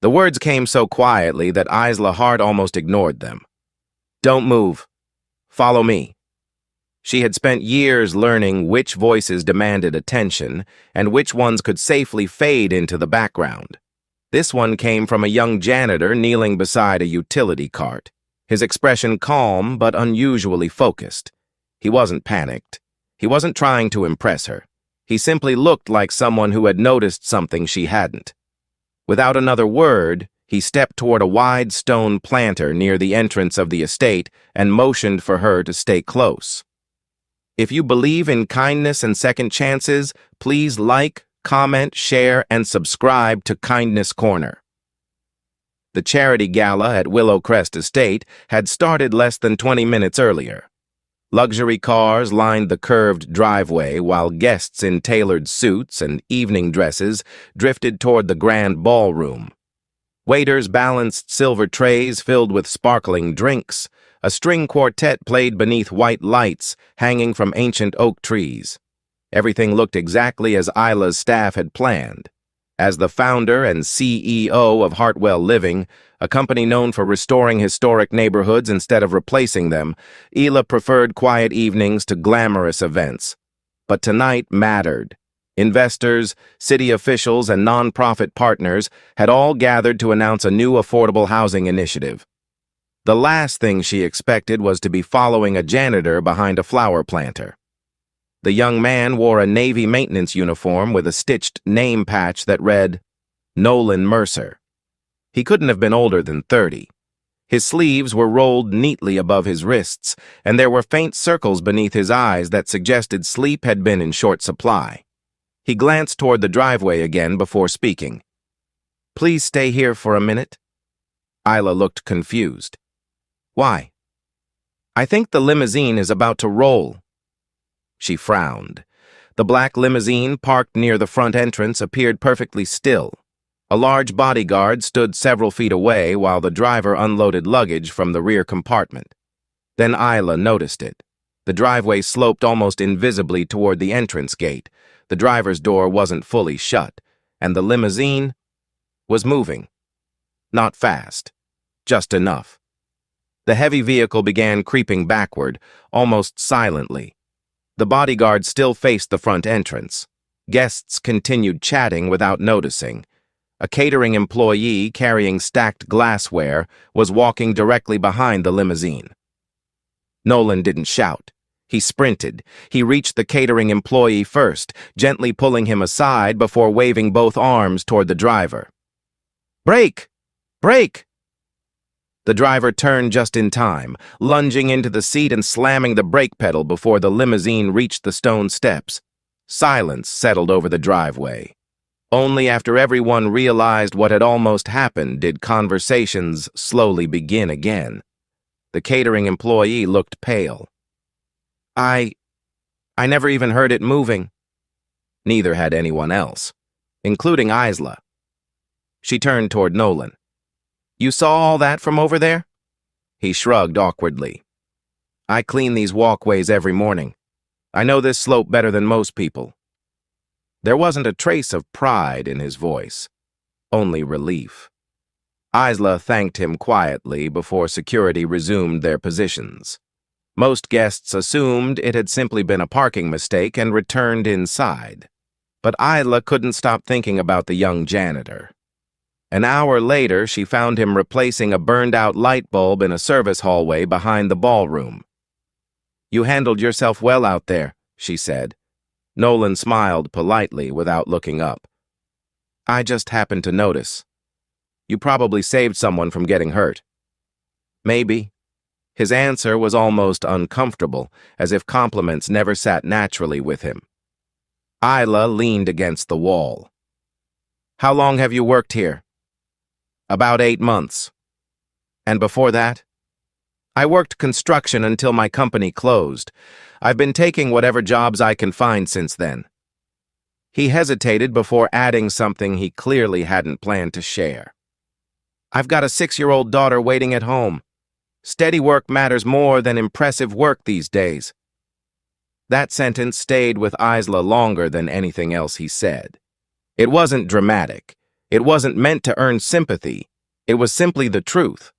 The words came so quietly that Isla Hart almost ignored them. "Don't move. Follow me." She had spent years learning which voices demanded attention and which ones could safely fade into the background. This one came from a young janitor kneeling beside a utility cart, his expression calm but unusually focused. He wasn't panicked. He wasn't trying to impress her. He simply looked like someone who had noticed something she hadn't. Without another word, he stepped toward a wide stone planter near the entrance of the estate and motioned for her to stay close. If you believe in kindness and second chances, please like, comment, share, and subscribe to Kindness Corner. The charity gala at Willow Crest Estate had started less than 20 minutes earlier. Luxury cars lined the curved driveway while guests in tailored suits and evening dresses drifted toward the grand ballroom. Waiters balanced silver trays filled with sparkling drinks. A string quartet played beneath white lights hanging from ancient oak trees. Everything looked exactly as Isla's staff had planned. As the founder and CEO of Hartwell Living, a company known for restoring historic neighborhoods instead of replacing them, Isla preferred quiet evenings to glamorous events. But tonight mattered. Investors, city officials, and nonprofit partners had all gathered to announce a new affordable housing initiative. The last thing she expected was to be following a janitor behind a flower planter. The young man wore a Navy maintenance uniform with a stitched name patch that read, Nolan Mercer. He couldn't have been older than 30. His sleeves were rolled neatly above his wrists, and there were faint circles beneath his eyes that suggested sleep had been in short supply. He glanced toward the driveway again before speaking. "Please stay here for a minute." Isla looked confused. "Why?" "I think the limousine is about to roll." She frowned. The black limousine parked near the front entrance appeared perfectly still. A large bodyguard stood several feet away while the driver unloaded luggage from the rear compartment. Then Isla noticed it. The driveway sloped almost invisibly toward the entrance gate. The driver's door wasn't fully shut, and the limousine was moving. Not fast, just enough. The heavy vehicle began creeping backward, almost silently. The bodyguard still faced the front entrance. Guests continued chatting without noticing. A catering employee carrying stacked glassware was walking directly behind the limousine. Nolan didn't shout. He sprinted. He reached the catering employee first, gently pulling him aside before waving both arms toward the driver. "Brake! Brake!" The driver turned just in time, lunging into the seat and slamming the brake pedal before the limousine reached the stone steps. Silence settled over the driveway. Only after everyone realized what had almost happened did conversations slowly begin again. The catering employee looked pale. I never even heard it moving." Neither had anyone else, including Isla. She turned toward Nolan. "You saw all that from over there?" He shrugged awkwardly. "I clean these walkways every morning. I know this slope better than most people." There wasn't a trace of pride in his voice, only relief. Isla thanked him quietly before security resumed their positions. Most guests assumed it had simply been a parking mistake and returned inside. But Isla couldn't stop thinking about the young janitor. An hour later, she found him replacing a burned-out light bulb in a service hallway behind the ballroom. "You handled yourself well out there," she said. Nolan smiled politely without looking up. "I just happened to notice. You probably saved someone from getting hurt." "Maybe." His answer was almost uncomfortable, as if compliments never sat naturally with him. Isla leaned against the wall. "How long have you worked here?" "About 8 months. "And before that?" "I worked construction until my company closed. I've been taking whatever jobs I can find since then." He hesitated before adding something he clearly hadn't planned to share. "I've got a 6-year-old daughter waiting at home. Steady work matters more than impressive work these days." That sentence stayed with Isla longer than anything else he said. It wasn't dramatic. It wasn't meant to earn sympathy. It was simply the truth.